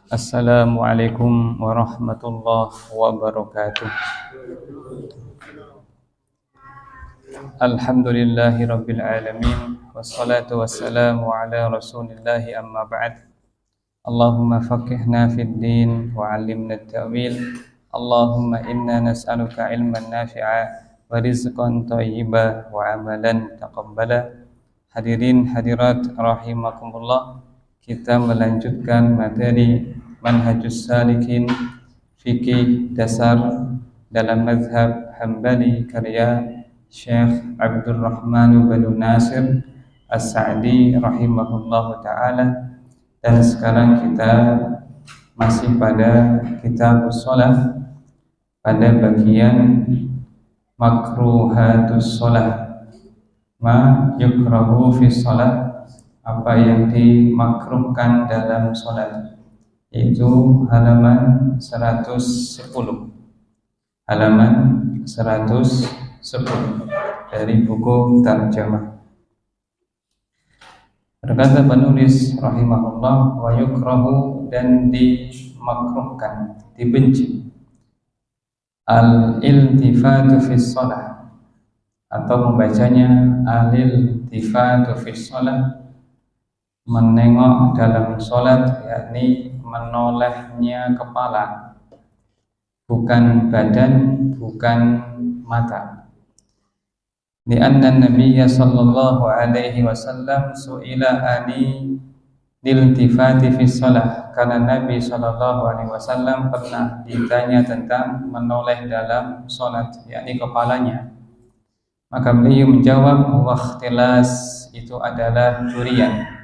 Assalamualaikum warahmatullahi wabarakatuh. Alhamdulillahi rabbil alamin. Wassalatu wassalamu ala rasulillahi amma ba'd. Allahumma faqihna fid din wa 'allimna at-ta'wil. Allahumma inna nas'aluka ilman nafi'a wa rizqan thayyiba wa 'amalan taqabbala. Hadirin hadirat rahimakumullah. Kita melanjutkan materi Manhajus Salikin Fikih Dasar dalam Mazhab Hambali karya Syekh Abdul Rahman bin Nasir As-Sa'di rahimahullahu ta'ala. Dan sekarang kita masih pada kitab shalah pada bagian makruhatus shalah, ma yukrahu fi shalah, apa yang dimakruhkan dalam salat, yaitu halaman 110 dari buku tarjamah. Berkata penulis rahimahullah, wa yukrahu, dan dimakruhkan, dibenci, al-iltifatu fi shalah, atau membacanya al-iltifatu fi shalah, menengok dalam sholat, yakni menolehnya kepala, bukan badan, bukan mata. Lianna Nabiyya sallallahu alaihi wasallam su'ila ani diltifati fi shalah, karena Nabi sallallahu alaihi wasallam pernah ditanya tentang menoleh dalam sholat, yakni kepalanya. Maka beliau menjawab, waqtilas, itu adalah curian,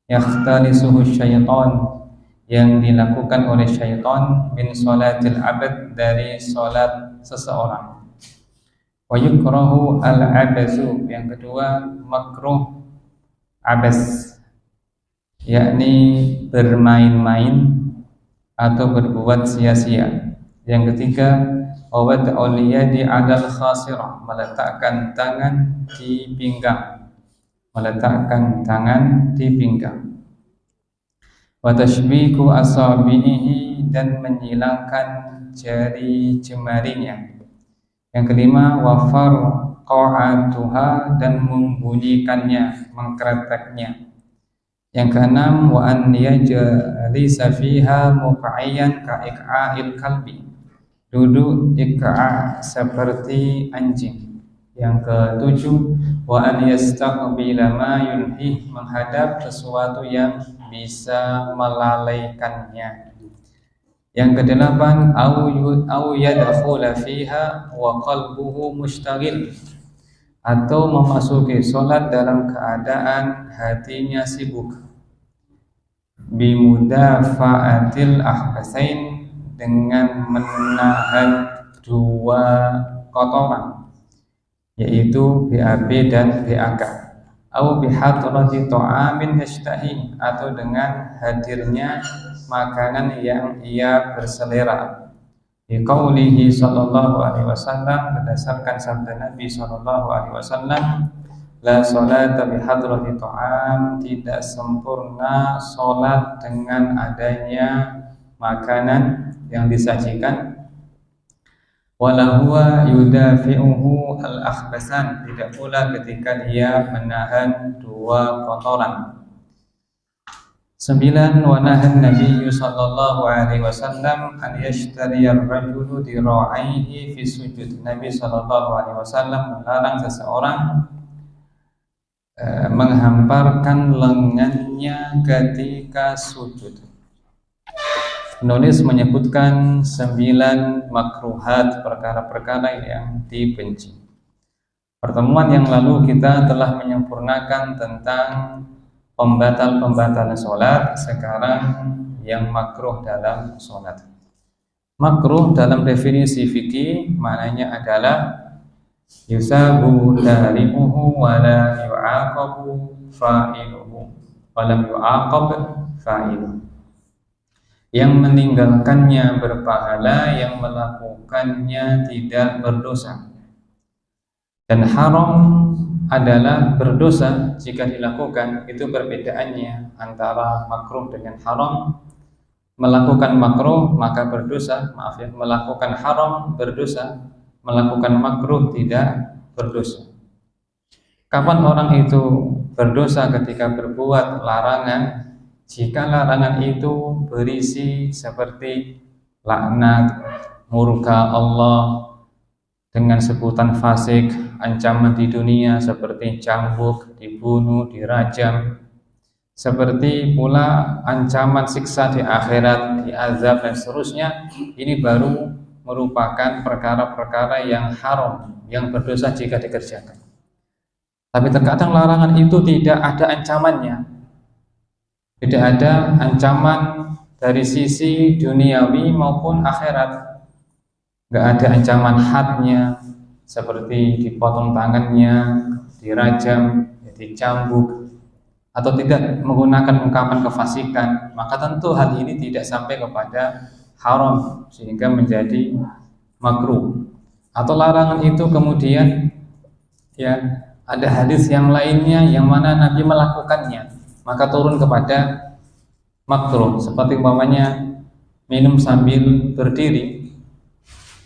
yakhtalisuhu syaitan, yang dilakukan oleh syaitan, min sholatil abad, dari sholat seseorang. Wa yukrahu al-abasu, yang kedua makruh abas, yakni bermain-main atau berbuat sia-sia. Yang ketiga, wa wad'ul yadi 'alal khasirah, meletakkan tangan di pinggang, wa tashbiku asabihi, dan menyilangkan jari jemarinya. Yang kelima, wa farqa'atuha, dan membunyikannya, mengkreteknya. Yang keenam, wa an yajlisa fiha muqayyan ka iqa'il kalbi, duduk iqa' seperti anjing. Yang ketujuh, wa an yastaqbila ma yunhih, menghadap sesuatu yang bisa melalaikannya. Yang kedelapan, au yadkhula fiha wa qalbuhu mushtaghil, atau memasuki sholat dalam keadaan hatinya sibuk, bimudafa'atil ahbasain, dengan menahan dua kotoran, yaitu BAB dan BAK, au bihadrati ta'amin yashtahi, atau dengan hadirnya makanan yang ia berselera. Bi qaulihi sallallahu alaihi wasallam, berdasarkan sabda Nabi sallallahu alaihi wasallam, la salata bi hadrati ta'am, tidak sempurna salat dengan adanya makanan yang disajikan. Wala huwa yudafi'uhu al-akhbasan, tidak pula ketika dia menahan dua kotoran. 9. Wa nahan Nabi sallallahu alaihi wasallam an yashtariya ar-rajulu dira'aihi fi sujud. Nabi sallallahu alaihi wasallam melarang seseorang menghamparkan lengannya ketika sujud. Penulis menyebutkan 9 makruhat, perkara-perkara yang dibenci. Pertemuan yang lalu kita telah menyempurnakan tentang pembatal-pembatal sholat. Sekarang yang makruh dalam sholat. Makruh dalam definisi fikih maknanya adalah yusabu tarimuhu wa la yu'aqabu fa'iluhu, wa lam yu'aqab fa'iluhu. Yang meninggalkannya berpahala, yang melakukannya tidak berdosa. Dan haram adalah berdosa jika dilakukan. Itu perbedaannya antara makruh dengan haram. Melakukan makruh maka berdosa, maaf ya, melakukan haram berdosa, melakukan makruh tidak berdosa. Kapan orang itu berdosa? Ketika berbuat larangan, jika larangan itu berisi seperti laknat, murka Allah, dengan sebutan fasik, ancaman di dunia seperti cambuk, dibunuh, dirajam, seperti pula ancaman siksa di akhirat, diazab dan seterusnya. Ini baru merupakan perkara-perkara yang haram, yang berdosa jika dikerjakan. Tapi terkadang larangan itu tidak ada ancamannya, tidak ada ancaman dari sisi duniawi maupun akhirat. Nggak ada ancaman hadnya seperti dipotong tangannya, dirajam, dicambuk, atau tidak menggunakan ungkapan kefasikan, maka tentu hal ini tidak sampai kepada haram sehingga menjadi makruh. Atau larangan itu kemudian ya ada hadis yang lainnya yang mana Nabi melakukannya, maka turun kepada makruh, seperti umpamanya minum sambil berdiri.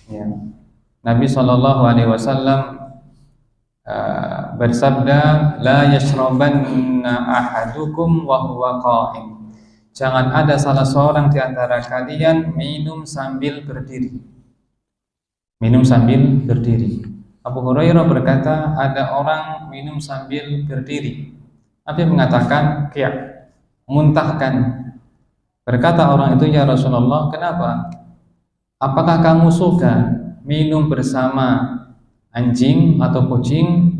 Ya. Nabi SAW bersabda, la yashrabanna ahadukum wa huwa qa'im. Jangan ada salah seorang di antara kalian minum sambil berdiri. Minum sambil berdiri. Abu Hurairah berkata, ada orang minum sambil berdiri. Nabi mengatakan, kiyak, muntahkan. Berkata orang itu, ya Rasulullah, kenapa? Apakah kamu suka minum bersama anjing atau kucing?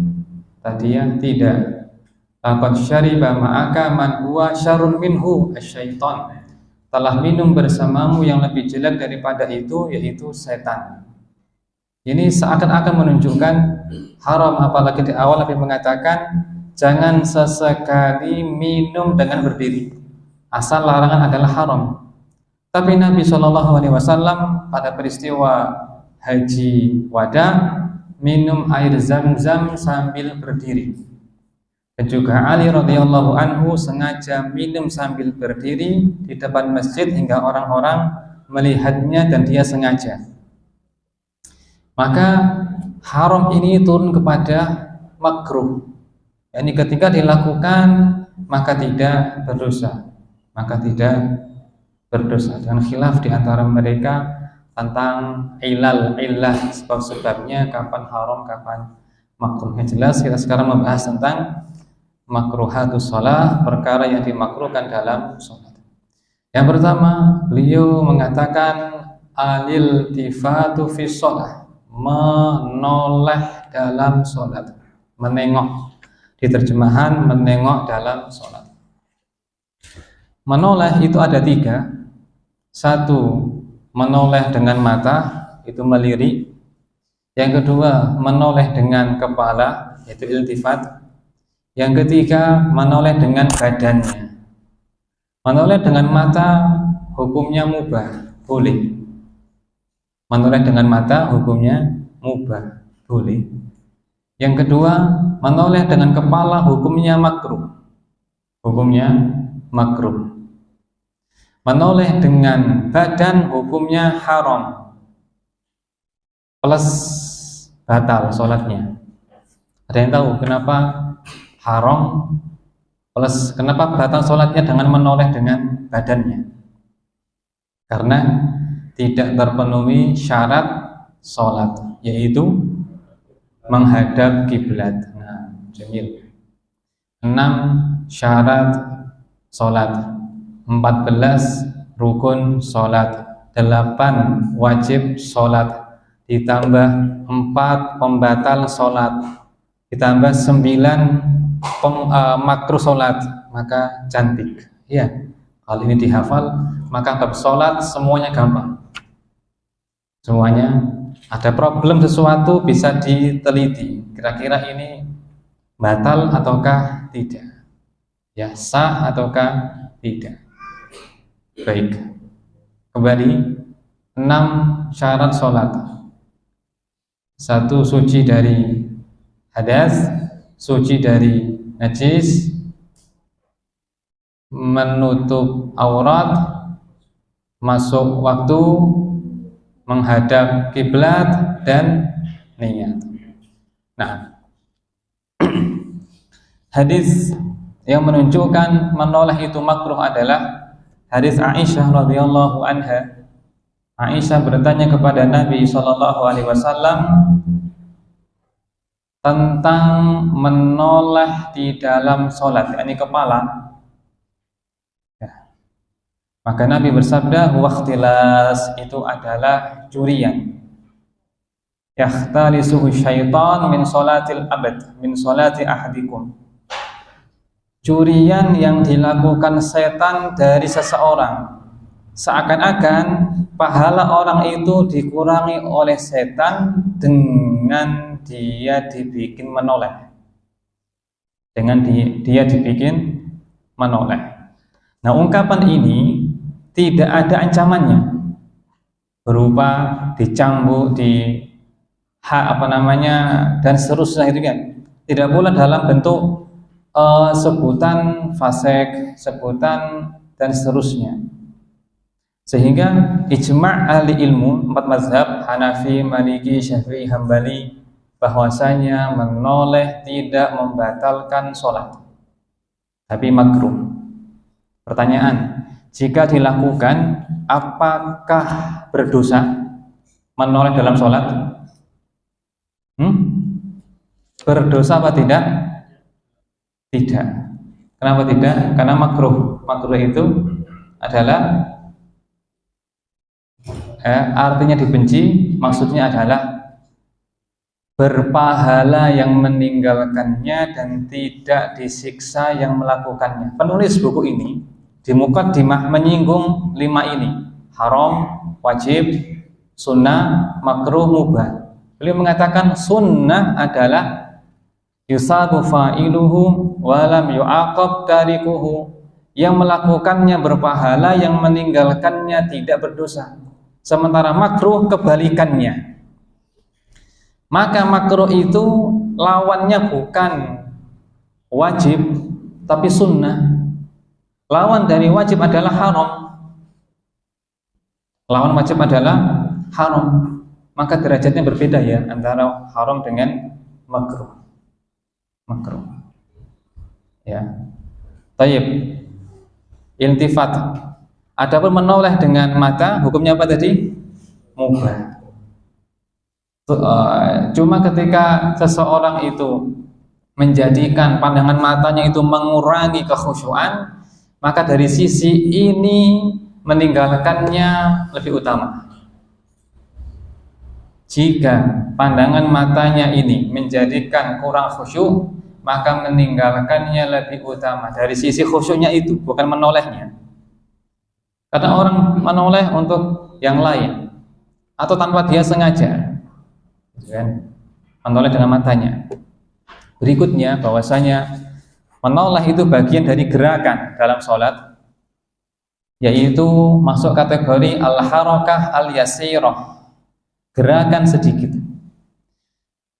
Tadi ya, tidak. Laqad syariba ma'aka man huwa syarrun minhu asyaiton. Telah minum bersamamu yang lebih jelek daripada itu, yaitu setan. Ini seakan-akan menunjukkan haram, apalagi di awal Nabi mengatakan jangan sesekali minum dengan berdiri. Asal larangan adalah haram. Tapi Nabi SAW pada peristiwa haji wada minum air zam-zam sambil berdiri. Dan juga Ali radhiyallahu anhu sengaja minum sambil berdiri di depan masjid hingga orang-orang melihatnya dan dia sengaja. Maka haram ini turun kepada makruh. Yani ketika dilakukan maka tidak berdosa, maka tidak berdosa. Dan khilaf di antara mereka tentang illah sebab-sebabnya, kapan haram, kapan makruh. Yang jelas kita sekarang membahas tentang makruhatus shalah, perkara yang dimakruhkan dalam sholat. Yang pertama, beliau mengatakan al-iltifatu fi shalah, menoleh dalam sholat, menengok. Di terjemahan menengok dalam sholat. Menoleh itu ada tiga. Satu, menoleh dengan mata, itu melirik. Yang kedua, menoleh dengan kepala, yaitu iltifat. Yang ketiga, menoleh dengan badannya. Menoleh dengan mata hukumnya mubah, boleh. Menoleh dengan mata hukumnya mubah, boleh. Yang kedua, menoleh dengan kepala hukumnya makruh. Hukumnya makruh. Menoleh dengan badan hukumnya haram, plus batal sholatnya. Ada yang tahu kenapa haram plus kenapa batal sholatnya dengan menoleh dengan badannya? Karena tidak terpenuhi syarat sholat, yaitu menghadap kiblat. Nah, jamil. 6 syarat sholat, 14 rukun sholat, 8 wajib sholat, ditambah 4 pembatal sholat, ditambah 9 makruh sholat, maka cantik. Ya, kalau ini dihafal, maka bab sholat semuanya gampang. Semuanya ada problem sesuatu bisa diteliti. Kira-kira ini batal ataukah tidak? Ya, sah ataukah tidak? Baik, kembali 6 syarat sholat. 1, suci dari hadas, suci dari najis, menutup aurat, masuk waktu, menghadap kiblat, dan niat. Nah, hadis yang menunjukkan menoleh itu makruh adalah hadis Aisyah radhiyallahu anha. Aisyah bertanya kepada Nabi sallallahu alaihi wasallam tentang menoleh di dalam sholat, yakni kepala. Ya. Maka Nabi bersabda, "Waqtilas," itu adalah curian. "Yakhtalisuhu syaitan min sholatil abad, min sholati ahadikum." Curian yang dilakukan setan dari seseorang, seakan-akan pahala orang itu dikurangi oleh setan dengan dia dibikin menoleh, dengan dia dibikin menoleh. Nah, ungkapan ini tidak ada ancamannya berupa dicambuk, dan seterusnya, itu kan tidak pula dalam bentuk sebutan fasik, sebutan dan seterusnya. Sehingga ijma' ahli ilmu 4 mazhab, Hanafi, Maliki, Syafi'i, Hambali, bahwasanya menoleh tidak membatalkan sholat, tapi makruh. Pertanyaan, jika dilakukan apakah berdosa menoleh dalam sholat? Berdosa apa tidak? Tidak. Kenapa tidak? Karena makruh. Makruh itu adalah artinya dibenci, maksudnya adalah berpahala yang meninggalkannya dan tidak disiksa yang melakukannya. Penulis buku ini di Muqaddimah menyinggung 5 ini: haram, wajib, sunnah, makruh, mubah. Beliau mengatakan sunnah adalah yusabu fa'iluhu walam yu'aqab tarikuhu, yang melakukannya berpahala, yang meninggalkannya tidak berdosa. Sementara makruh kebalikannya. Maka makruh itu lawannya bukan wajib tapi sunnah. Lawan dari wajib adalah haram. Lawan wajib adalah haram. Maka derajatnya berbeda ya antara haram dengan makruh. Makruh. Ya. Tayyib. Iltifat. Adapun menoleh dengan mata, hukumnya apa tadi? Mubah. Cuma ketika seseorang itu menjadikan pandangan matanya itu mengurangi kekhusyuan, maka dari sisi ini meninggalkannya lebih utama. Jika pandangan matanya ini menjadikan kurang khusyuk, maka meninggalkannya lebih utama. Dari sisi khusyuknya itu, bukan menolehnya. Karena orang menoleh untuk yang lain atau tanpa dia sengaja, menoleh dengan matanya. Berikutnya bahwasanya menoleh itu bagian dari gerakan dalam sholat, yaitu masuk kategori al-harakah al-yasirah, gerakan sedikit.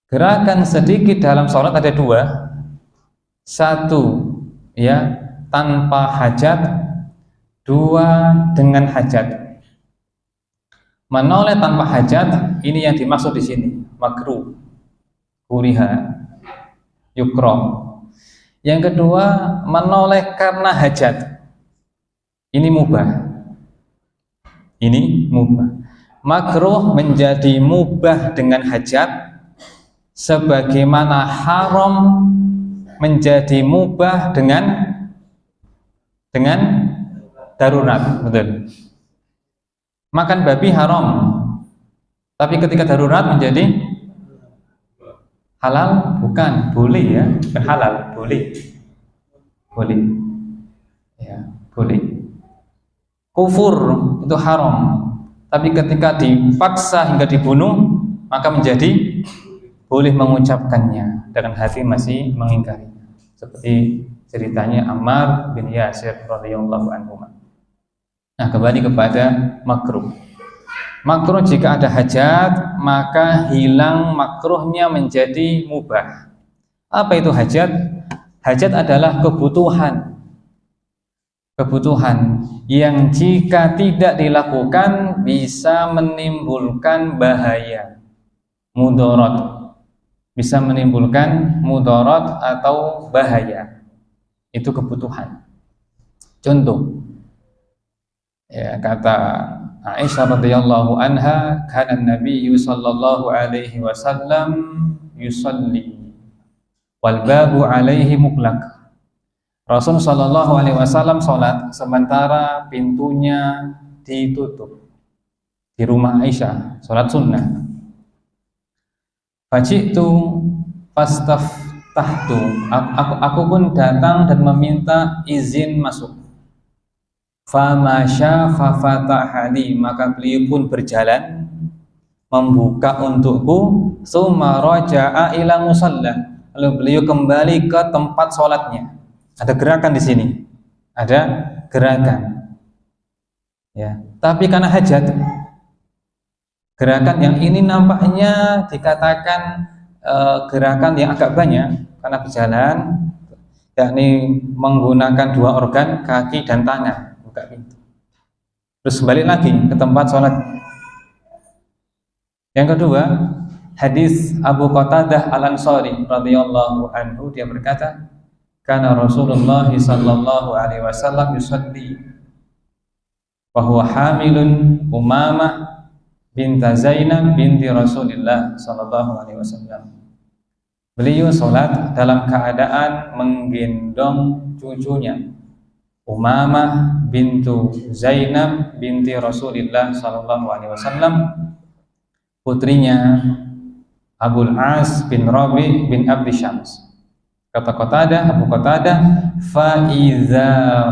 Gerakan sedikit dalam sholat ada 2. 1 ya tanpa hajat, 2 dengan hajat. Menoleh tanpa hajat ini yang dimaksud di sini, makruh, kuriha, yukroh. Yang kedua, menoleh karena hajat, ini mubah. Ini mubah. Makruh menjadi mubah dengan hajat, sebagaimana haram menjadi mubah dengan darurat. Betul. Makan babi haram, tapi ketika darurat menjadi halal? Bukan, boleh ya, bukan halal, boleh. Boleh. Ya, boleh. Kufur itu haram, tapi ketika dipaksa hingga dibunuh, maka menjadi boleh mengucapkannya dengan hati masih mengingkarinya. Seperti ceritanya Ammar bin Yasir radhiyallahu anhu. Nah, kembali kepada makruh. Makruh jika ada hajat, maka hilang makruhnya menjadi mubah. Apa itu hajat? Hajat adalah kebutuhan. kebutuhan yang jika tidak dilakukan bisa menimbulkan bahaya, mudarat, bisa menimbulkan mudarat atau bahaya. Itu kebutuhan. Contoh, ya, kata Aisyah radhiyallahu anha, kana Nabi sallallahu alaihi wasallam yusalli wal babu alaihi muglaq. Rasul sallallahu alaihi wasallam salat sementara pintunya ditutup di rumah Aisyah, salat sunnah. Fajitu fastaftahtu, aku pun datang dan meminta izin masuk. Famasya fafatahani, maka beliau pun berjalan membuka untukku. Summa raja'a ila musalla, lalu beliau kembali ke tempat sholatnya. Ada gerakan di sini, ada gerakan, ya. Tapi karena hajat, gerakan yang ini nampaknya dikatakan gerakan yang agak banyak karena berjalan, yakni menggunakan dua organ, kaki dan tangan, buka pintu. Terus balik lagi ke tempat sholat. Yang kedua, hadis Abu Qatadah Al-Ansari radhiyallahu anhu, dia berkata, kana Rasulullah sallallahu alaihi wasallam yusalli wa huwa hamilun Umamah binta Zainab binti Rasulillah sallallahu alaihi wasallam. Beliau salat dalam keadaan menggendong cucunya Umamah bintu Zainab binti Rasulillah sallallahu alaihi wasallam, putrinya Abul As bin Rabi bin Abdi Syams. Kata Abu Qatadah, fa iza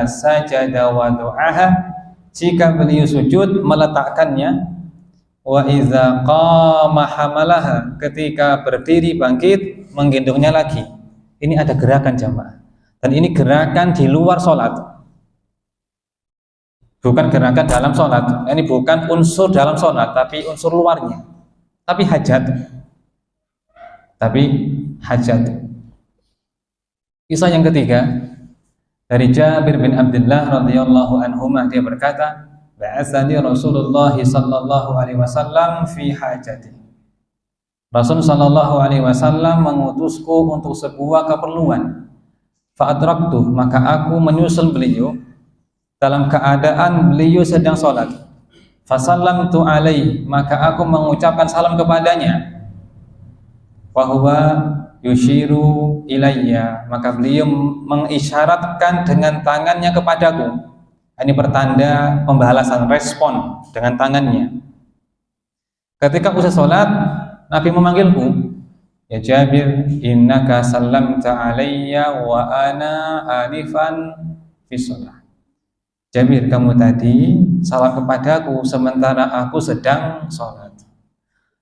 sajada wa du'aha, jika beliau sujud meletakkannya, wa iza qama hamalaha, ketika berdiri bangkit menggendongnya lagi. Ini ada gerakan jamaah, dan ini gerakan di luar sholat, bukan gerakan dalam sholat. Ini bukan unsur dalam sholat, tapi unsur luarnya, tapi hajat. Kisah yang ketiga dari Jabir bin Abdullah radhiyallahu anhumah, dia berkata, ba'atsani Rasulullah sallallahu alaihi wasallam fi hajati. Rasul sallallahu alaihi wasallam mengutusku untuk sebuah keperluan. Fa adraktu, maka aku menyusul beliau dalam keadaan beliau sedang salat. Fa sallamtu alaihi, maka aku mengucapkan salam kepadanya. Wa huwa yushiru ilayya, maka beliau mengisyaratkan dengan tangannya kepadaku. Ini pertanda pembalasan, respon dengan tangannya. Ketika usai sholat, Nabi memanggilku, ya Jabir, innaka sallamta alayya wa ana anifan fi sholat. Jabir, kamu tadi salam kepadaku sementara aku sedang sholat.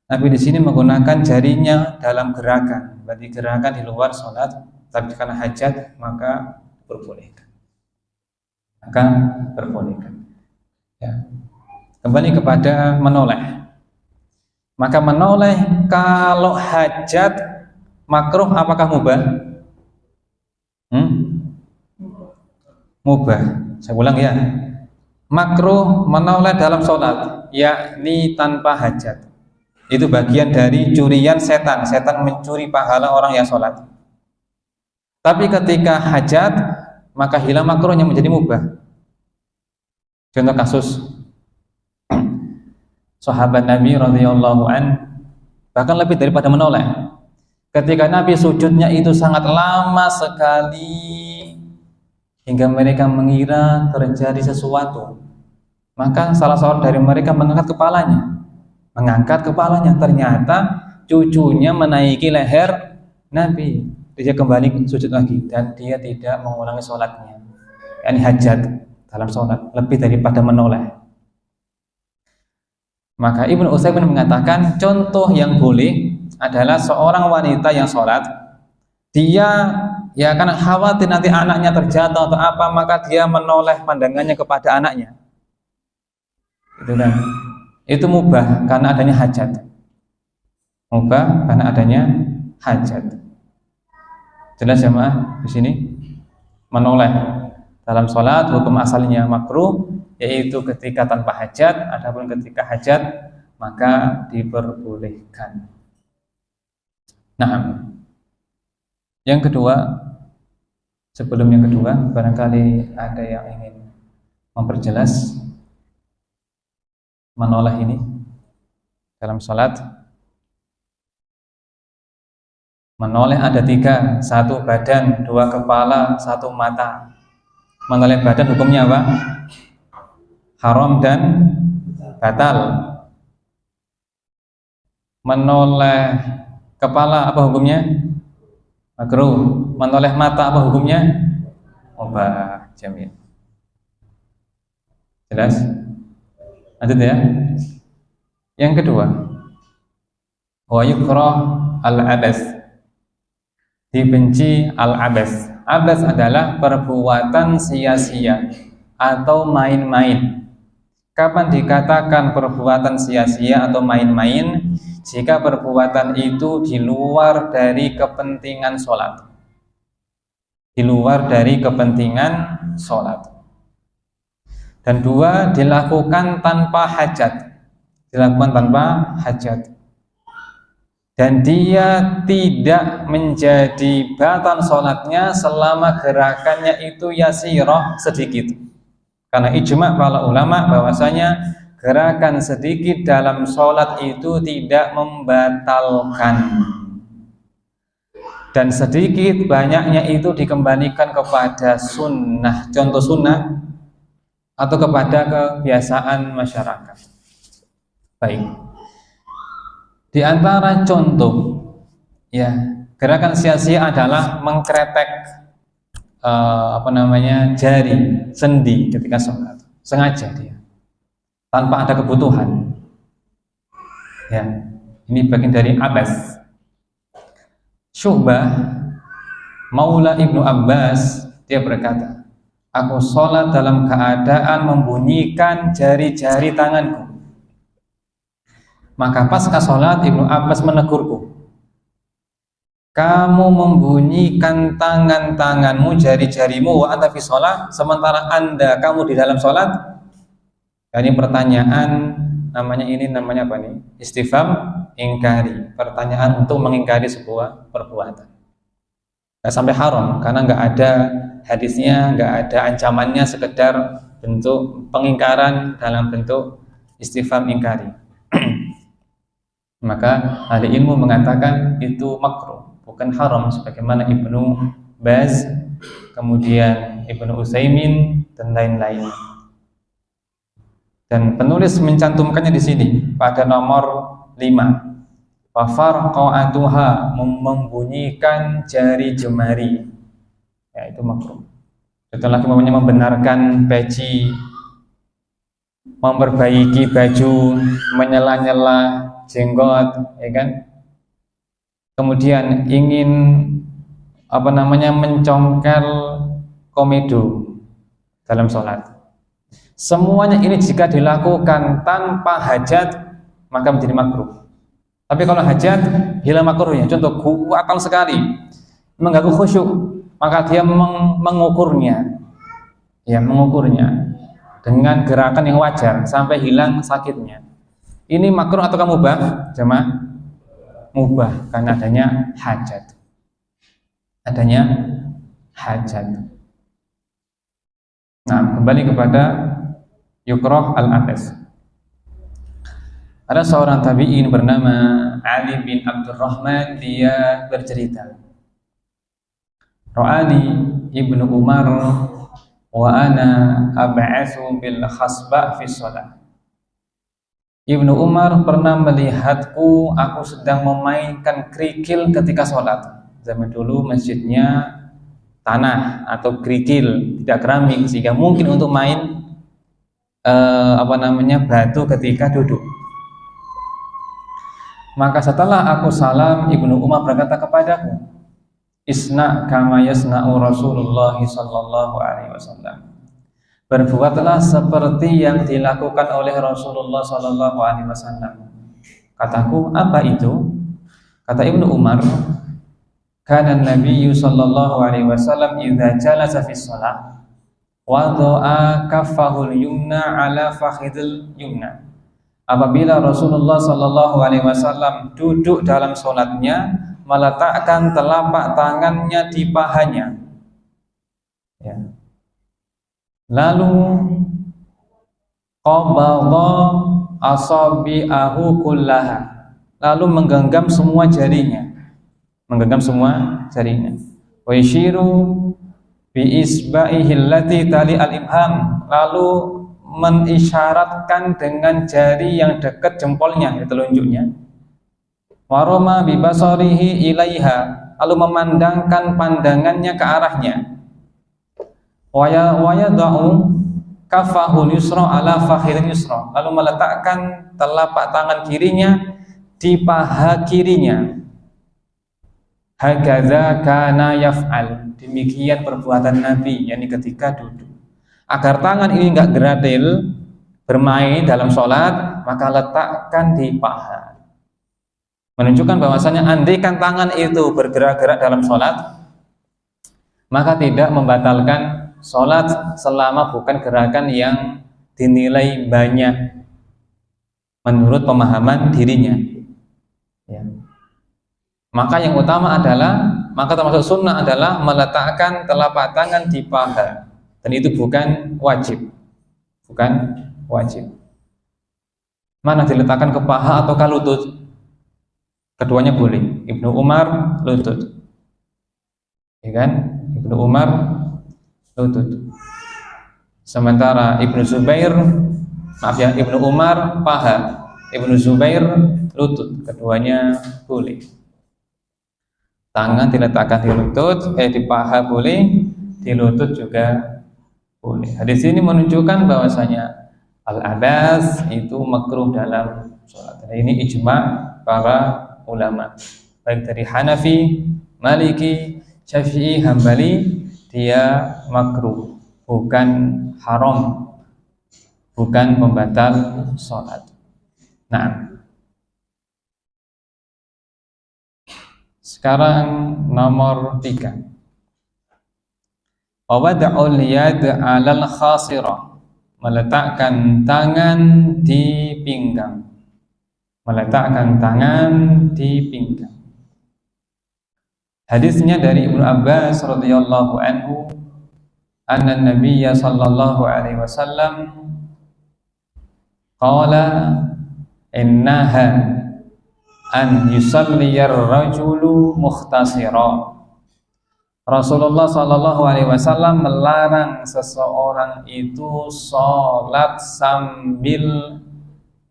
Nabi di sini menggunakan jarinya dalam gerakan, berarti gerakan di luar sholat, tapi karena hajat maka diperbolehkan. Ya. Kembali kepada menoleh. Maka menoleh kalau hajat makruh apakah mubah? Mubah. Saya ulang ya. Makruh menoleh dalam sholat, yakni tanpa hajat. Itu bagian dari curian setan. Setan mencuri pahala orang yang sholat. Tapi ketika hajat, maka hilang makruhnya menjadi mubah. Contoh kasus sahabat Nabi radhiyallahu an, bahkan lebih daripada menoleh. Ketika Nabi sujudnya itu sangat lama sekali hingga mereka mengira terjadi sesuatu, maka salah seorang dari mereka mengangkat kepalanya, ternyata cucunya menaiki leher Nabi. Dia kembali sujud lagi dan dia tidak mengulangi sholatnya. Ini hajat dalam sholat lebih daripada menoleh. Maka Ibnu Utsaimin mengatakan contoh yang boleh adalah seorang wanita yang sholat, dia ya karena khawatir nanti anaknya terjatuh atau apa, maka dia menoleh pandangannya kepada anaknya. Itu kan? Itu mubah karena adanya hajat. Mubah karena adanya hajat. Jelas jemaah di sini? Menoleh Dalam sholat hukum asalnya makruh, yaitu ketika tanpa hajat. Adapun ketika hajat maka diperbolehkan. Nah, yang kedua, sebelum yang kedua, barangkali ada yang ingin memperjelas menoleh ini dalam sholat. Menoleh ada 3, 1 badan, 2 kepala, 1 mata. Menoleh badan hukumnya apa? Haram dan batal. Menoleh kepala apa hukumnya? Makruh. Menoleh mata apa hukumnya? Mubah. Jamil. Jelas? Lanjut ya. Yang kedua, wa yukrah al-abas. Dibenci al-abas. Abas adalah perbuatan sia-sia atau main-main. Kapan dikatakan perbuatan sia-sia atau main-main? Jika perbuatan itu di luar dari kepentingan sholat. Di luar dari kepentingan sholat. Dan 2, dilakukan tanpa hajat. Dilakukan tanpa hajat. Dan dia tidak menjadi batal sholatnya selama gerakannya itu yasirah, sedikit. Karena ijma' para ulama bahwasanya gerakan sedikit dalam sholat itu tidak membatalkan. Dan sedikit banyaknya itu dikembalikan kepada sunnah, contoh sunnah, atau kepada kebiasaan masyarakat. Baik. Di antara contoh ya gerakan sia-sia adalah mengkretek jari sendi ketika sholat, sengaja dia tanpa ada kebutuhan. Ya, ini bagian dari abas. Syu'bah Maula Ibnu Abbas dia berkata, aku sholat dalam keadaan membunyikan jari-jari tanganku. Maka pasca sholat Ibnu Abbas menegurku, kamu membunyikan tangan-tanganmu, jari-jarimu wa anta fi sholat, sementara kamu di dalam sholat. Ini pertanyaan, namanya apa nih? Istifham ingkari, pertanyaan untuk mengingkari sebuah perbuatan. Nggak sampai haram, karena nggak ada hadisnya, nggak ada ancamannya, sekedar bentuk pengingkaran dalam bentuk istifham ingkari. Maka ahli ilmu mengatakan itu makruh, bukan haram, sebagaimana Ibnu Baz, kemudian Ibnu Utsaimin dan lain-lain. Dan penulis mencantumkannya di sini pada nomor 5. Wa farqatuha, membunyikan jari jemari. Ya, itu makruh. Itu lagi membenarkan peci, memperbaiki baju, menyela-nyela jenggot, ya kan? Kemudian ingin mencongkel komedo dalam sholat. Semuanya ini jika dilakukan tanpa hajat maka menjadi makruh. Tapi kalau hajat hilang makruhnya. Contoh kuatan sekali mengganggu khusyuk, maka dia mengukurnya dengan gerakan yang wajar sampai hilang sakitnya. Ini makruh atau mubah? Jemaah, mubah karena adanya hajat. Nah, kembali kepada yukrah al-abas. Ada seorang tabi'in bernama Ali bin Abdurrahman, dia bercerita, Ra'ani Ibnu Umar wa ana ab'atsu bil khasba fi shalah. Ibnu Umar pernah melihatku, aku sedang memainkan kerikil ketika sholat. Zaman dulu masjidnya tanah atau kerikil, tidak keramik, sehingga mungkin untuk main batu ketika duduk. Maka setelah aku salam, Ibnu Umar berkata kepadaku, Isna kama yasna'u Rasulullah sallallahu alaihi wasallam. Berbuatlah seperti yang dilakukan oleh Rasulullah sallallahu alaihi wasallam. Kataku, apa itu? Kata Ibnu Umar, kana Nabi sallallahu alaihi wasallam idza jalasa fi shalah. wada'a kaffahul yumna ala fakhidil yumna. Apabila Rasulullah Shallallahu Alaihi Wasallam duduk dalam sholatnya, meletakkan telapak tangannya di pahanya. Ya. Lalu qabadha asabi'ahu kullaha, lalu menggenggam semua jarinya, wa yashiru bi isba'ihi allati tali al-ibham, lalu mengisyaratkan dengan jari yang dekat jempolnya, telunjuknya. Waroma bi basarihi ilaiha, lalu memandangkan pandangannya ke arahnya. Wa yada'u kafahul yusra ala fakhidil yusra, lalu meletakkan telapak tangan kirinya di paha kirinya. Hakadza kana yaf'al, demikian perbuatan Nabi, yakni ketika duduk. Agar tangan ini enggak geradil bermain dalam sholat, maka letakkan di paha. Menunjukkan bahwasanya andaikan tangan itu bergerak-gerak dalam sholat, maka tidak membatalkan sholat selama bukan gerakan yang dinilai banyak menurut pemahaman dirinya. Ya. Maka yang utama adalah, maka termasuk sunnah adalah meletakkan telapak tangan di paha, dan itu bukan wajib. Mana diletakkan ke paha atau ke lutut? Keduanya boleh. Ibnu Umar lutut, ya kan? Ibnu Umar lutut. Sementara Ibnu Umar paha, Ibnu Zubair lutut. Keduanya boleh. Tangan diletakkan di lutut, di paha boleh, di lutut juga boleh. Hadis ini menunjukkan bahwasanya al-adas itu makruh dalam sholat. Ini ijma' para ulama, baik dari Hanafi, Maliki, Syafi'i, Hambali, dia makruh, bukan haram, bukan pembatal sholat. Nah, sekarang nomor 3. Wad'ul yad 'alal khasirah, meletakkan tangan di pinggang. Meletakkan tangan di pinggang. Hadisnya dari Ibnu Abbas radhiyallahu anhu, anna Nabiyya sallallahu alaihi wasallam qala innaha an yusalliyar rajulu mukhtasira. Rasulullah sallallahu alaihi wasallam melarang seseorang itu salat sambil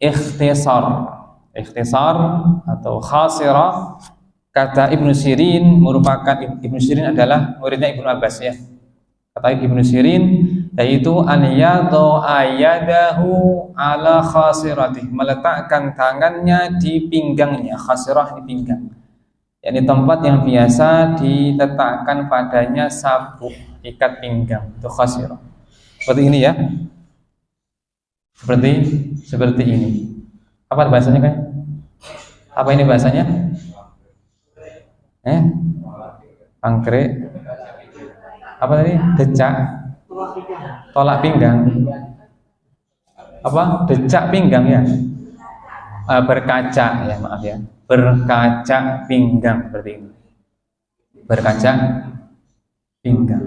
ikhtisar. Ikhtisar atau khasirah, kata Ibnu Sirin, merupakan Ibnu Sirin adalah muridnya Ibnu Abbas, ya. Kata Ibnu Sirin yaitu an yadhu ayadahu ala khasiratih, meletakkan tangannya di pinggangnya. Khasirah di pinggang, yakni tempat yang biasa diletakkan padanya sabuk ikat pinggang, itu khasirah. Seperti ini, ya. Seperti ini. Apa bahasanya, kan? Apa ini bahasanya? Pangkrek. Apa tadi? Decak. Tolak pinggang. Apa? Decak pinggang, ya. Berkaca, ya, maaf, ya. Berkaca pinggang, seperti ini. Berkaca pinggang.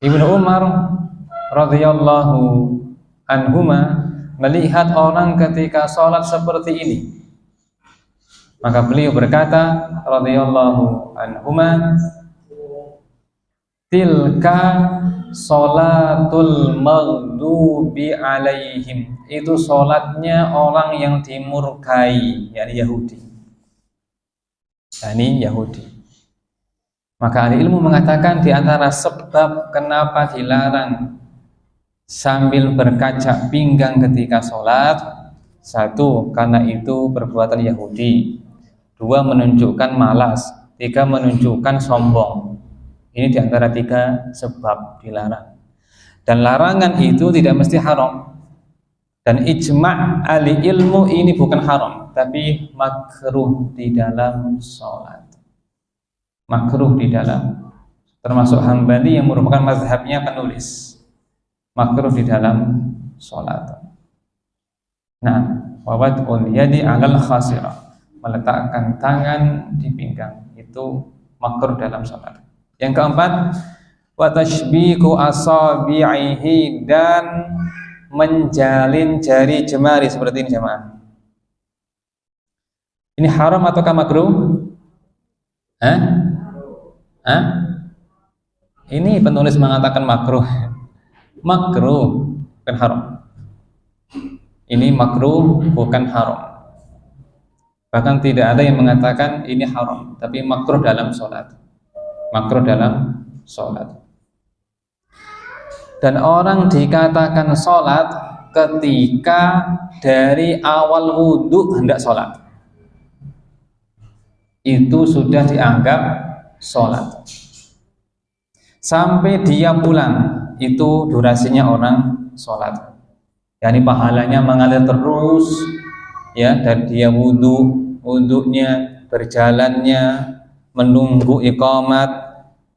Ibnu Umar radhiyallahu anhuma melihat orang ketika sholat seperti ini, maka beliau berkata radhiyallahu anhuma, tilka sholatul maghdubi alaihim, itu sholatnya orang yang dimurkai, yakni Yahudi. Maka ahli ilmu mengatakan di antara sebab kenapa dilarang sambil berkaca pinggang ketika sholat, satu, karena itu perbuatan Yahudi. Dua, menunjukkan malas. Tiga, menunjukkan sombong. Ini di antara 3 sebab dilarang. Dan larangan itu tidak mesti haram. Dan ijma' ahli ilmu ini bukan haram, tapi makruh di dalam sholat. Makruh di dalam termasuk Hambali yang merupakan mazhabnya penulis, makruh di dalam sholat. Nah, wawad'ul yadi 'alal khasirah, meletakkan tangan di pinggang, itu makruh dalam sholat. Yang keempat, wa tashbiku asabi'ihi, dan menjalin jari jemari seperti ini jemaah. Ini haram ataukah makruh? Ini penulis mengatakan makruh. Makruh, bukan haram. Ini makruh, bukan haram. Bahkan tidak ada yang mengatakan ini haram, tapi makruh dalam sholat. Makruh dalam sholat. Dan orang dikatakan sholat ketika dari awal wudhu hendak sholat, itu sudah dianggap sholat. Sampai dia pulang, itu durasinya orang sholat. Yani pahalanya mengalir terus, ya, dan dia wudhunya, berjalannya, menunggu iqamat,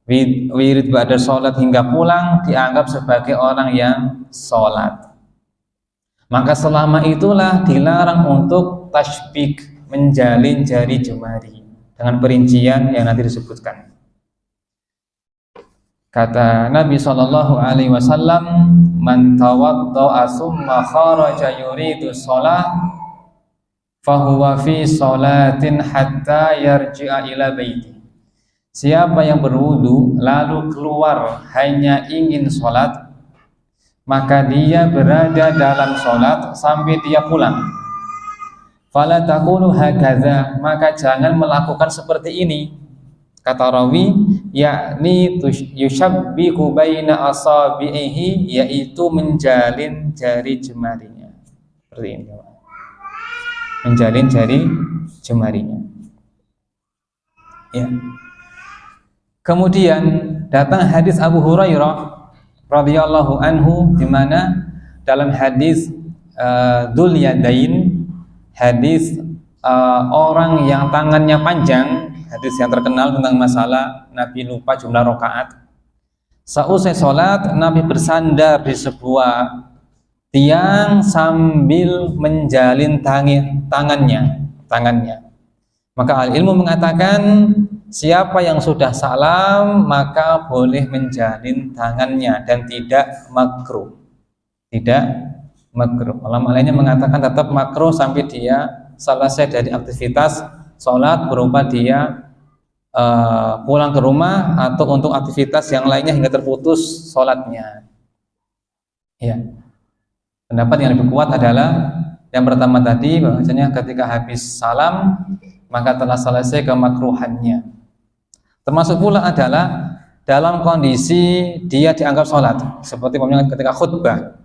wirid ba'da sholat hingga pulang, dianggap sebagai orang yang sholat. Maka selama itulah dilarang untuk tashbik, menjalin jari jemari, dengan perincian yang nanti disebutkan. Kata Nabi SAW, man tawadda'a summa kharaja yuridu sholah fahuwa fi sholatin hatta yarji'a ila baiti. Siapa yang berwudu lalu keluar hanya ingin sholat, maka dia berada dalam sholat sampai dia pulang. Fala taqulu hakadha, maka jangan melakukan seperti ini. Kata rawi, yakni yushabbiku baina asabihi, yaitu menjalin jari jemarinya. Seperti ini, menjalin jari jemarinya. Ya. Kemudian datang hadis Abu Hurairah radhiyallahu anhu, di mana dalam hadis Dzul Yadain, hadis orang yang tangannya panjang, hadis yang terkenal tentang masalah Nabi lupa jumlah rakaat. Seusai sholat, Nabi bersandar di sebuah tiang sambil menjalin tangannya. Maka ahli ilmu mengatakan, siapa yang sudah salam maka boleh menjalin tangannya dan tidak makruh. Tidak makruh. Ulama lainnya mengatakan tetap makruh sampai dia selesai dari aktivitas sholat, berupa dia pulang ke rumah atau untuk aktivitas yang lainnya hingga terputus sholatnya. Ya. Pendapat yang lebih kuat adalah yang pertama tadi, bahwasanya ketika habis salam maka telah selesai kemakruhannya. Termasuk pula adalah dalam kondisi dia dianggap sholat, seperti ketika khutbah.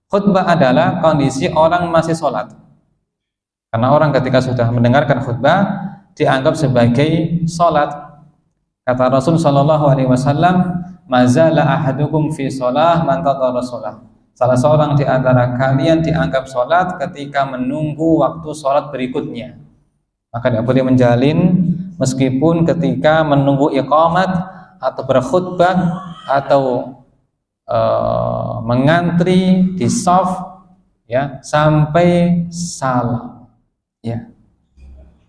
Khutbah adalah kondisi orang masih sholat, karena orang ketika sudah mendengarkan khutbah dianggap sebagai sholat. Kata Rasul Shallallahu Alaihi Wasallam, mazala ahadukum fi sholah mantata rasulah. Salah seorang di antara kalian dianggap sholat ketika menunggu waktu sholat berikutnya. Maka tidak boleh menjalin meskipun ketika menunggu iqamat atau berkhutbah atau mengantri di shaf, ya, sampai salam. Ya.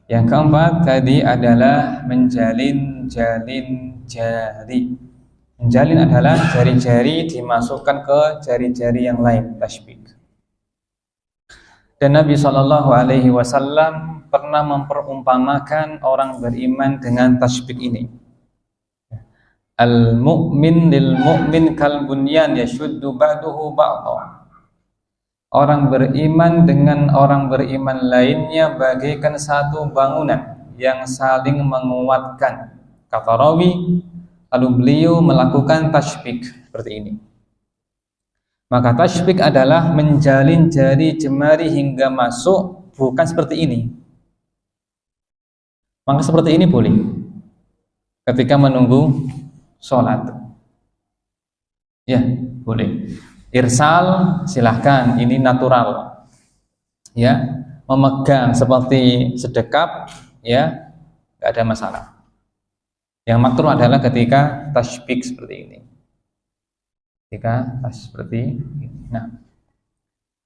Yang keempat tadi adalah menjalin jari. Menjalin adalah jari-jari dimasukkan ke jari-jari yang lain, tashbik. Dan Nabi SAW pernah memperumpamakan orang beriman dengan tashbik ini. Al-mu'min lil mu'min kal bunyan yashuddu ba'duhu ba'dha. Orang beriman dengan orang beriman lainnya bagaikan satu bangunan yang saling menguatkan. Kata rawi, lalu beliau melakukan tashbik seperti ini. Maka tashbik adalah menjalin jari jemari hingga masuk, bukan seperti ini. Maka seperti ini boleh ketika menunggu sholat. Ya, boleh. Irsal silahkan, ini natural. Ya, memegang seperti sedekap, ya, nggak ada masalah. Yang makruh adalah ketika tasybik seperti ini. Ketika seperti ini. Nah,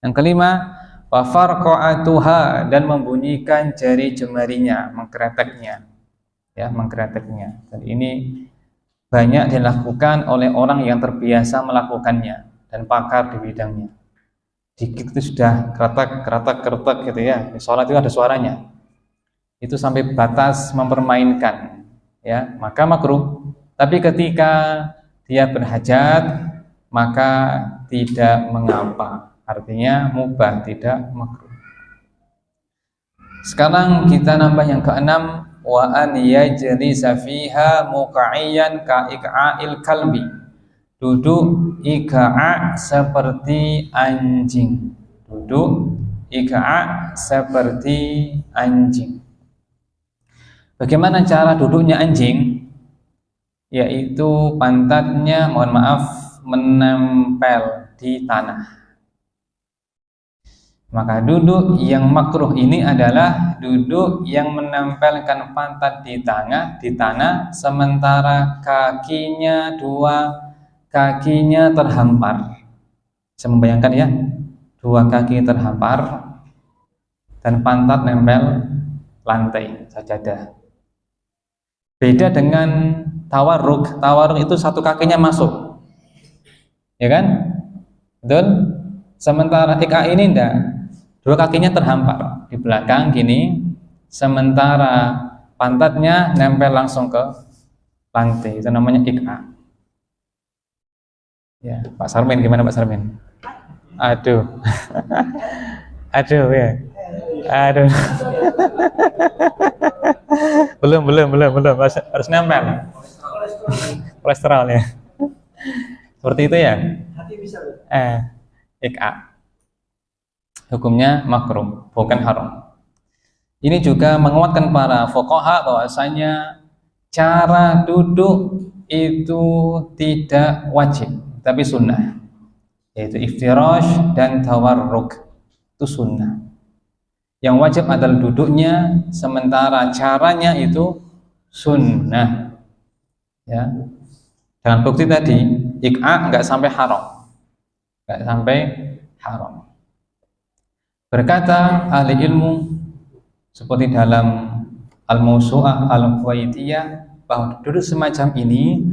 yang kelima, wa farqa'atuha, dan membunyikan jari jemarinya, mengkreteknya. Ya, mengkreteknya. Dan ini banyak dilakukan oleh orang yang terbiasa melakukannya dan pakar di bidangnya. Dikit itu sudah kretek gitu ya. Di sholat itu ada suaranya. Itu sampai batas mempermainkan, ya, maka makruh. Tapi ketika dia berhajat, maka tidak mengapa, artinya mubah, tidak makruh. Sekarang kita nambah yang keenam, wa an yajlisa fiha muqa'iyyan ka iqa'il kalbi, duduk iqa' seperti anjing, duduk iqa' seperti anjing. Bagaimana cara duduknya anjing? Yaitu pantatnya, mohon maaf, menempel di tanah. Maka duduk yang makruh ini adalah duduk yang menempelkan pantat di tanah, sementara dua kakinya terhampar. Bisa membayangkan ya, dua kaki terhampar dan pantat nempel lantai sajadah. Beda dengan tawarruk. Tawarruk itu satu kakinya masuk, ya kan? Betul? Sementara iqa ini enggak, dua kakinya terhampar di belakang gini, sementara pantatnya nempel langsung ke lantai. Itu namanya iqa. Ya, Pak Sarmin, gimana Pak Sarmin? Aduh. Aduh ya. Aduh. belum harus nempel. Kolesterol ya. Seperti itu ya. Iqa. Hukumnya makruh, bukan haram. Ini juga menguatkan para fuqaha bahwasanya cara duduk itu tidak wajib, tapi sunnah, yaitu iftirash dan tawarruk, itu sunnah. Yang wajib adalah duduknya, sementara caranya itu sunnah. Ya, dengan bukti tadi, iqa nggak sampai haram, nggak sampai haram. Berkata ahli ilmu seperti dalam Al-Mawsu'ah Al-Kuwaitiyah, bahwa duduk semacam ini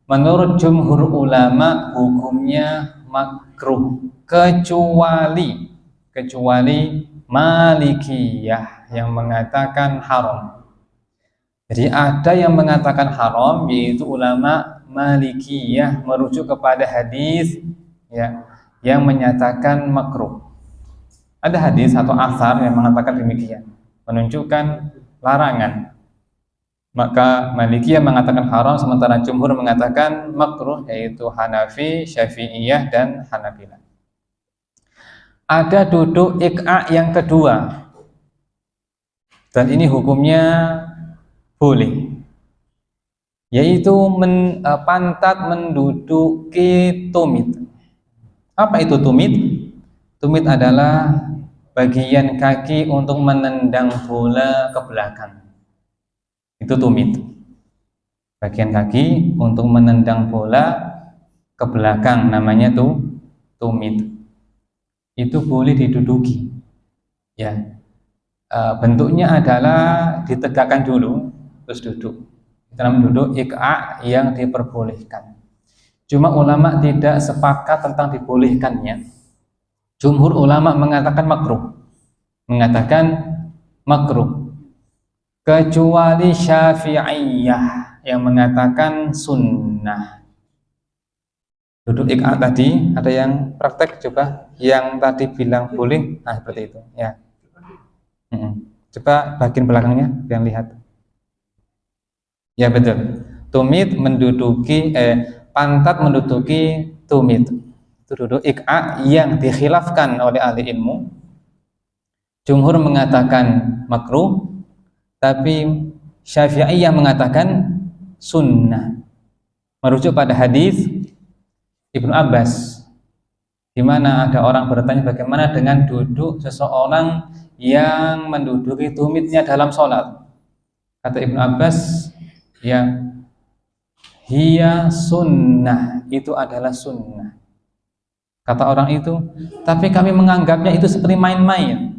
menurut jumhur ulama hukumnya makruh, kecuali Malikiyah yang mengatakan haram. Jadi ada yang mengatakan haram, yaitu ulama Malikiyah merujuk kepada hadis ya yang menyatakan makruh. Ada hadis atau asar yang mengatakan demikian, menunjukkan larangan. Maka Malikiyah mengatakan haram, sementara jumhur mengatakan makruh, yaitu Hanafi, Syafi'iyah, dan Hanabilah. Ada duduk iqa yang kedua, dan ini hukumnya boleh, yaitu pantat menduduki tumit. Apa itu tumit? Tumit adalah bagian kaki untuk menendang bola ke belakang. Itu tumit. Bagian kaki untuk menendang bola ke belakang, namanya tumit. Itu boleh diduduki. Ya. Bentuknya adalah ditegakkan dulu, terus duduk. Itu namanya duduk iqa yang diperbolehkan. Cuma ulama tidak sepakat tentang dibolehkannya. Jumhur ulama mengatakan makruh, kecuali Syafi'iyah yang mengatakan sunnah. Duduk iqa tadi, ada yang praktek coba, yang tadi bilang boleh, nah seperti itu ya. Coba bagian belakangnya yang lihat. Ya betul. Tumit menduduki pantat menduduki tumit. Itu duduk iqa yang dikhilafkan oleh ahli ilmu. Jumhur mengatakan makruh, tapi Syafi'iyah mengatakan sunnah. Merujuk pada hadis Ibnu Abbas, di mana ada orang bertanya bagaimana dengan duduk seseorang yang menduduki tumitnya dalam sholat. Kata Ibnu Abbas, ya hiya sunnah, itu adalah sunnah. Kata orang itu, tapi kami menganggapnya itu seperti main-main.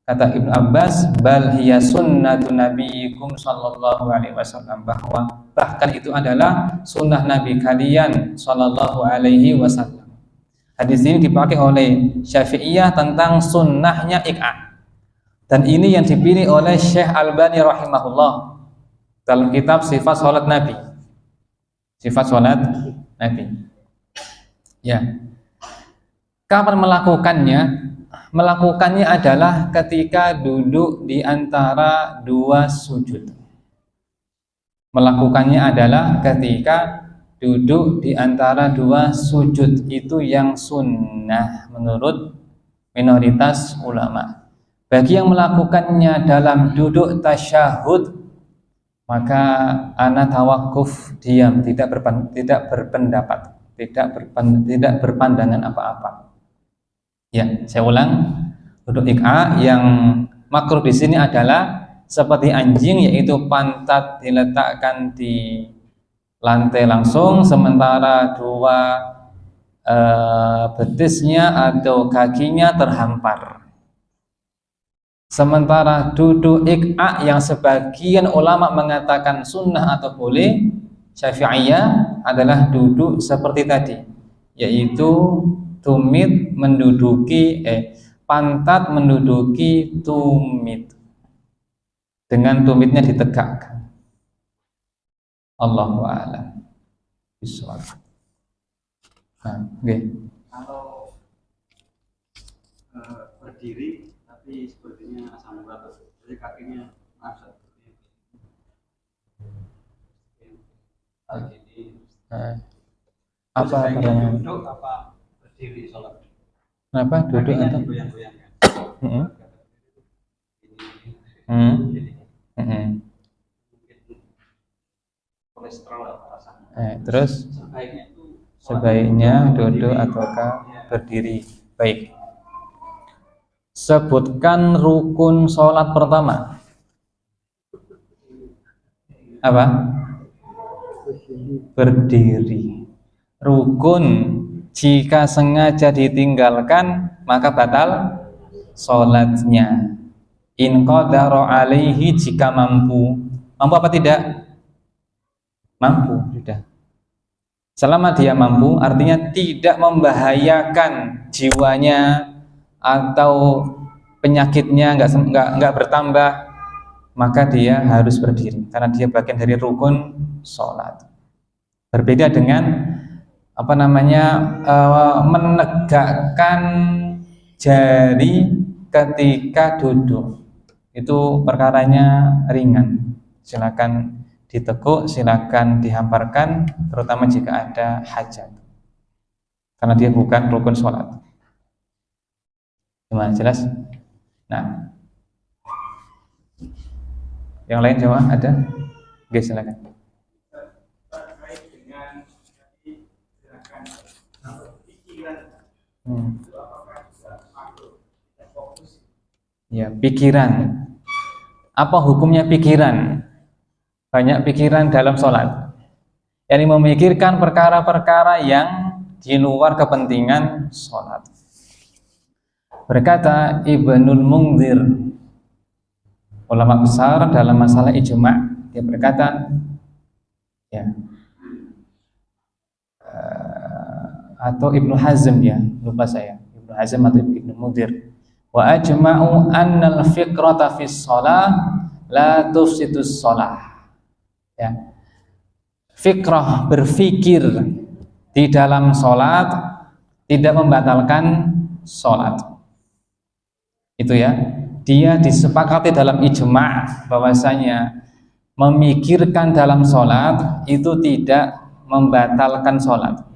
Kata Ibnu Abbas, bal hiya sunnatu nabiyikum sallallahu alaihi wasallam, bahwa bahkan itu adalah sunnah Nabi kalian sallallahu alaihi wasallam. Hadis ini dipakai oleh Syafi'iyah tentang sunnahnya iq'a. Dan ini yang dipilih oleh Syekh Albani rahimahullah dalam kitab Sifat Salat Nabi. Sifat Salat Nabi. Ya. Kapan melakukannya? Melakukannya adalah ketika duduk di antara dua sujud. Melakukannya adalah ketika duduk di antara dua sujud, itu yang sunnah menurut minoritas ulama. Bagi yang melakukannya dalam duduk tasyahud, maka ana tawakuf, diam, tidak berpendapat, tidak berpandangan apa-apa. Ya, saya ulang, duduk iq'a yang makruh di sini adalah seperti anjing, yaitu pantat diletakkan di lantai langsung, sementara dua betisnya atau kakinya terhampar. Sementara duduk iq'a yang sebagian ulama mengatakan sunnah atau boleh, Syafi'iyah, adalah duduk seperti tadi, yaitu tumit menduduki pantat menduduki tumit, dengan tumitnya ditegakkan. Allahu a'lam bishawab. Kalau berdiri tapi sepertinya asam urat, jadi kakinya masuk. Apa pertanyaan? Duduk apa berdiri sholat? Kenapa duduk atau? Goyang-goyangkan. Kolesterol rasanya. Terus Sebaiknya itu sebaiknya duduk ataukah berdiri? Baik. Sebutkan rukun sholat pertama. Apa? Berdiri. Rukun jika sengaja ditinggalkan maka batal sholatnya. In qadara alaihi, jika mampu. Mampu apa tidak? Mampu, sudah. Selama dia mampu, artinya tidak membahayakan jiwanya atau penyakitnya nggak bertambah, maka dia harus berdiri karena dia bagian dari rukun sholat. Berbeda dengan menegakkan jari ketika duduk, itu perkaranya ringan, silakan ditekuk, silakan dihamparkan, terutama jika ada hajat, karena dia bukan rukun sholat. Gimana, jelas? Nah, yang lain coba ada? Oke, silakan. terkait dengan gerakan pikiran. Ya, pikiran. Apa hukumnya pikiran? Banyak pikiran dalam sholat, yakni memikirkan perkara-perkara yang di luar kepentingan sholat. Berkata Ibnul Munzir, ulama besar dalam masalah ijma', dia berkata, ya, atau Ibnu Hazm, ya, lupa saya, Ibnu Hazm atau Ibnu Munzir, wa ajma'u annal fikrata fis shalah la tufsidus shalah. Ya, fikrah, berfikir di dalam sholat tidak membatalkan sholat. Itu ya, dia disepakati dalam ijma' bahwasanya memikirkan dalam sholat itu tidak membatalkan sholat.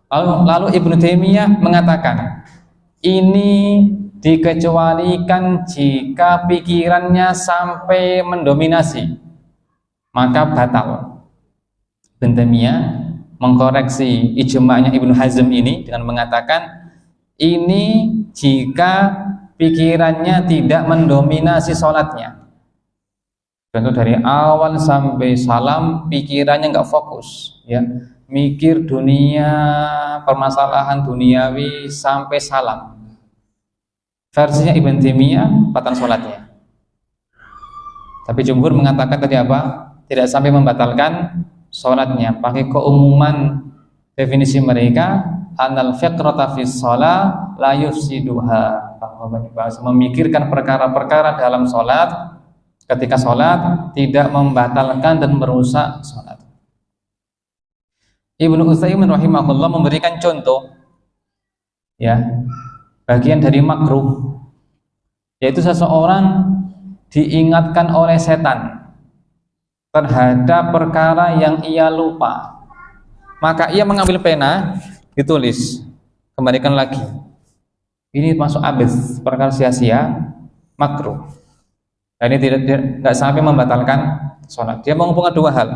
Lalu Ibnu Taimiyah mengatakan ini dikecualikan jika pikirannya sampai mendominasi, maka batal. Ibnu Taimiyah mengkoreksi ijma'nya Ibnu Hazm ini dengan mengatakan ini jika pikirannya tidak mendominasi sholatnya. Contoh dari awal sampai salam pikirannya nggak fokus, ya, mikir dunia, permasalahan duniawi sampai salam. Versinya Ibn Taimiyah batal sholatnya. Tapi jumhur mengatakan tadi apa? Tidak sampai membatalkan sholatnya. Pakai keumuman definisi mereka, anal fiqrata fis shalah la yufsiduha. Memikirkan perkara-perkara dalam sholat ketika sholat tidak membatalkan dan merusak sholat. Ibnu Utsaimin rahimahullah memberikan contoh, ya, bagian dari makruh, yaitu seseorang diingatkan oleh setan terhadap perkara yang ia lupa, maka ia mengambil pena, ditulis, kembalikan lagi. Ini masuk abis, perkara sia-sia, makruh. Dan ini tidak sampai membatalkan sholat. Dia mengumpulkan dua hal,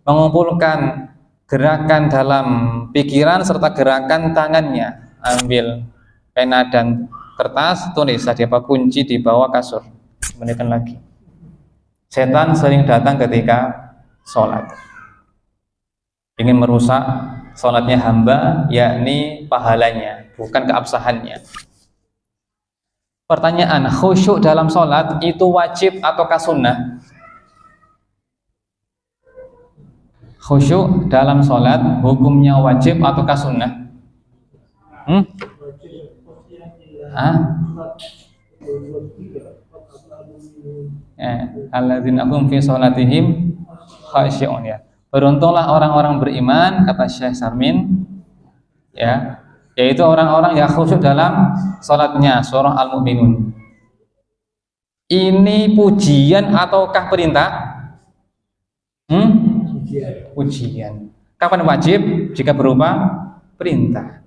mengumpulkan gerakan dalam pikiran serta gerakan tangannya. Ambil pena dan kertas, tulis tadi apa, kunci di bawah kasur, kembalikan lagi. Setan sering datang ketika sholat, ingin merusak sholatnya hamba, yakni pahalanya, bukan keabsahannya. Pertanyaan, khusyuk dalam sholat itu wajib ataukah sunnah? Khusyuk dalam sholat hukumnya wajib ataukah sunnah? Alladzina hum fi sholatihim khashi'un, ya. Beruntunglah orang-orang beriman, kata Syekh Sarmin, ya, yaitu orang-orang yang khusyuk dalam sholatnya. Surah Al-Mu'minun. Ini pujian ataukah perintah? Pujian. Kapan wajib? Jika berupa perintah.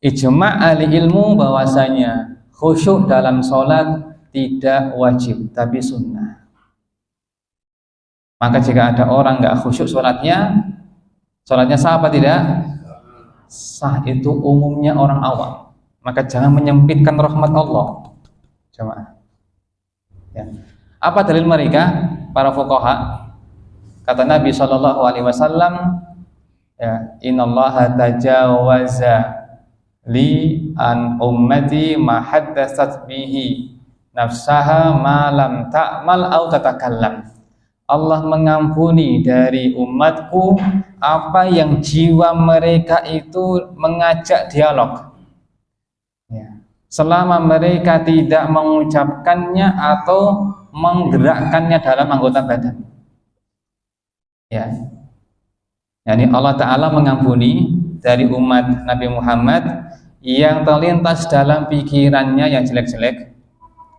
Ijma' ahli ilmu bahwasanya khusyuk dalam sholat tidak wajib, tapi sunnah. Maka jika ada orang nggak khusyuk sholatnya sah apa tidak? Sah. Itu umumnya orang awam. Maka jangan menyempitkan rahmat Allah, jemaah. Ya. Apa dalil mereka? Para fuqaha. Kata Nabi SAW, ya, innallaha tajawaza li an ummati ma haddatsat bihi nafsaha ma lam ta'mal au tatakallam. Allah mengampuni dari umatku apa yang jiwa mereka itu mengajak dialog, ya, selama mereka tidak mengucapkannya atau menggerakkannya dalam anggota badan, ya. Yani Allah Ta'ala mengampuni dari umat Nabi Muhammad yang terlintas dalam pikirannya yang jelek-jelek,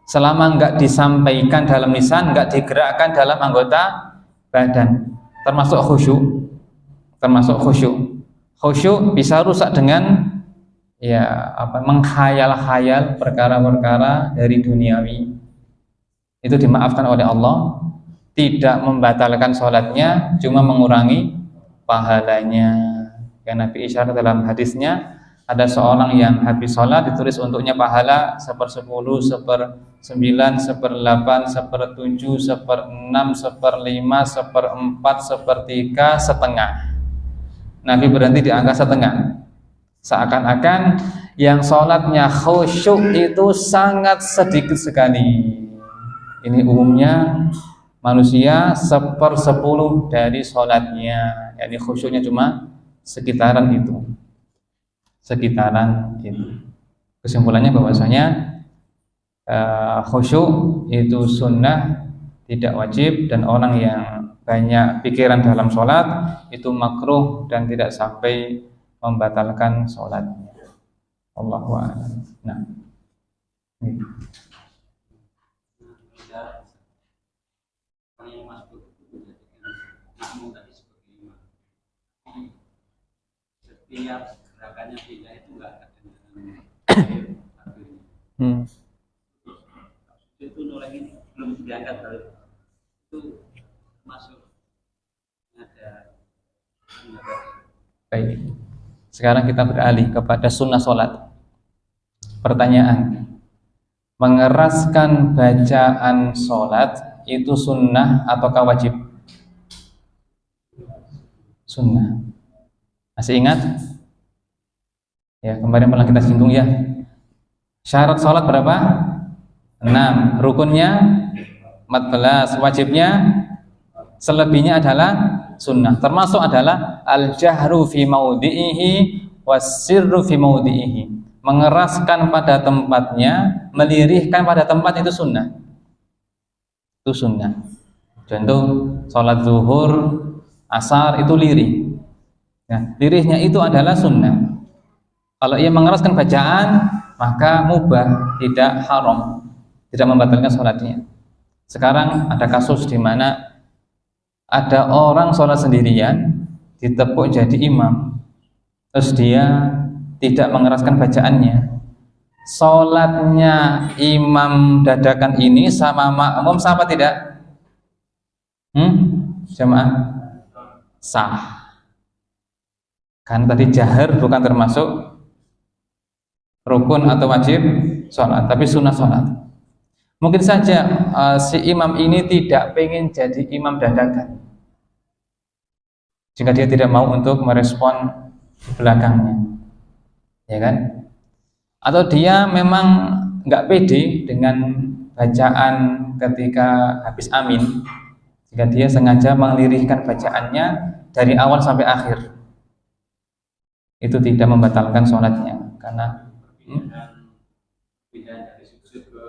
selama enggak disampaikan dalam lisan, enggak digerakkan dalam anggota badan, termasuk khusyuk. Khusyuk bisa rusak dengan, ya, menghayal-hayal perkara-perkara dari duniawi. Itu dimaafkan oleh Allah, tidak membatalkan sholatnya, cuma mengurangi pahalanya. Yang Nabi isyarat dalam hadisnya, ada seorang yang habis sholat ditulis untuknya pahala 1/10, 1/9, 1/8, 1/7, 1/6, 1/5, 1/4, 1/3, setengah. Nabi berhenti di angka setengah. Seakan-akan yang sholatnya khusyuk itu sangat sedikit sekali. Ini umumnya manusia 1/10 dari sholatnya, yakni khusyuknya cuma sekitaran itu. Kesimpulannya bahwasanya khusyuk itu sunnah, tidak wajib, dan orang yang banyak pikiran dalam sholat itu makruh dan tidak sampai membatalkan sholatnya. Allahu a'lam. Nah, setiap gerakannya pindah itu enggak ada itu nolak ini belum diangkat itu masuk ada. Baik. Sekarang kita beralih kepada sunnah sholat. Pertanyaan, mengeraskan bacaan sholat itu sunnah ataukah wajib? Sunnah. Masih ingat? Ya, kemarin pernah kita singgung ya. Syarat sholat berapa? 6. Rukunnya 14. Wajibnya selebihnya adalah sunnah. Termasuk adalah al-jahru fi maudhi'ihi was-sirru fi maudhi'ihi. Mengeraskan pada tempatnya, melirihkan pada tempat itu sunnah. Itu sunnah. Contoh sholat zuhur, asar itu lirih. Ya, lirihnya itu adalah sunnah. Kalau ia mengeraskan bacaan, maka mubah, tidak haram, tidak membatalkan sholatnya. Sekarang ada kasus di mana ada orang sholat sendirian, ditepuk jadi imam, terus dia tidak mengeraskan bacaannya. Sholatnya imam dadakan ini sama makmum sah apa tidak? Jamaah sah. Kan tadi jahar bukan termasuk rukun atau wajib sholat, tapi sunnah sholat. Mungkin saja si imam ini tidak pengen jadi imam dadakan, jika dia tidak mau untuk merespon di belakangnya, ya kan? Atau dia memang nggak pede dengan bacaan ketika habis amin, jika dia sengaja melirihkan bacaannya dari awal sampai akhir, itu tidak membatalkan sholatnya, karena pindah dari sujud ke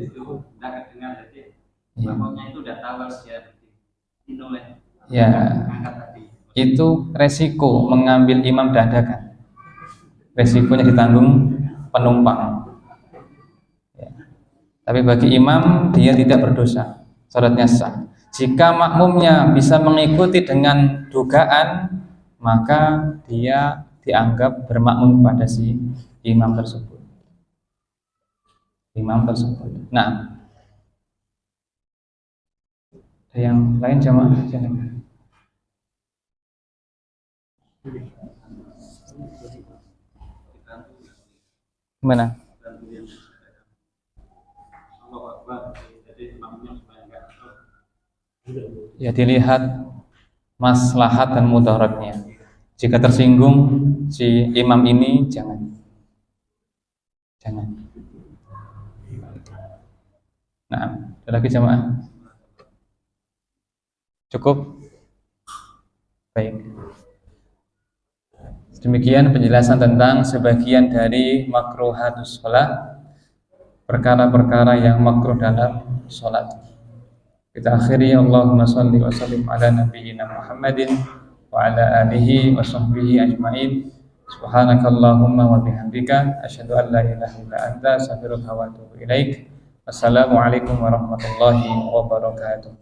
itu udah kedengar, jadi makmumnya itu udah tahu harus dia dinoleh. Ya, itu resiko mengambil imam dadakan, resikonya ditanggung penumpang. Ya. Tapi bagi imam dia tidak berdosa, sholatnya sah. Jika makmumnya bisa mengikuti dengan dugaan, maka dia dianggap bermakmum pada si imam tersebut. Nah, ada yang lain jamaah? Gimana? Ya, dilihat maslahat dan mudaratnya. Jika tersinggung si imam ini, jangan. Nah, ada lagi jamaah? Cukup? Baik. Demikian penjelasan tentang sebagian dari makruhatus shalah, perkara-perkara yang makruh dalam sholat. Kita akhiri, Allahumma shalli wa sallim ala nabiyyina Muhammadin wa ala alihi wa sahbihi ajma'in. Subhanakallahumma wa bihamdika asyhadu an la ilaha illa anta astaghfiruka wa atubu ilaik. Wassalamualaikum warahmatullahi wabarakatuh.